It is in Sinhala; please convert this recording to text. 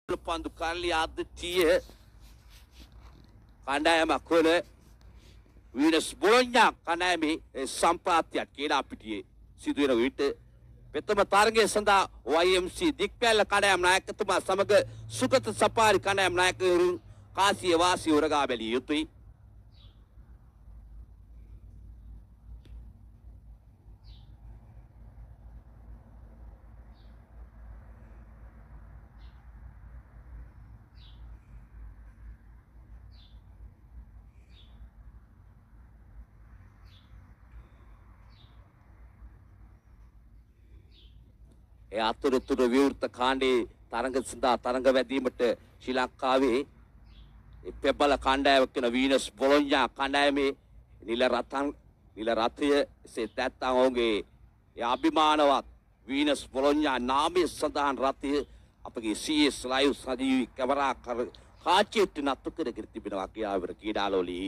Pandu Karli Aditya Kandayama Kule Venus Bologna Kanami Sampatya Kela Piti Sidura Vite Petama Targe Sanda YMC Dikpel Kanam Nakatuma Samaga Sukat Sapari Kanam Nak Kasi Vasi Uragabeli Yutui අතුරුතුරු විවෘත කාණ්ඩේ තරඟ සඳහා තරඟ වැදීමට ශ්‍රී ලංකාවේ පෙබල කණ්ඩායමක් වෙන වීනස් බොලොඤ්ඤා කණ්ඩායමේ නිල රථය එසේ නැත්නම් ඔහුගේ අභිමානවත් වීනස් බොලොඤ්ඤා නාමයේ සඳහන් රථය අපගේ CS ලයිව් සජීවී කැමරා කාචියට නතු කර තිබෙනවා කියාවර ක්‍රීඩාලෝලී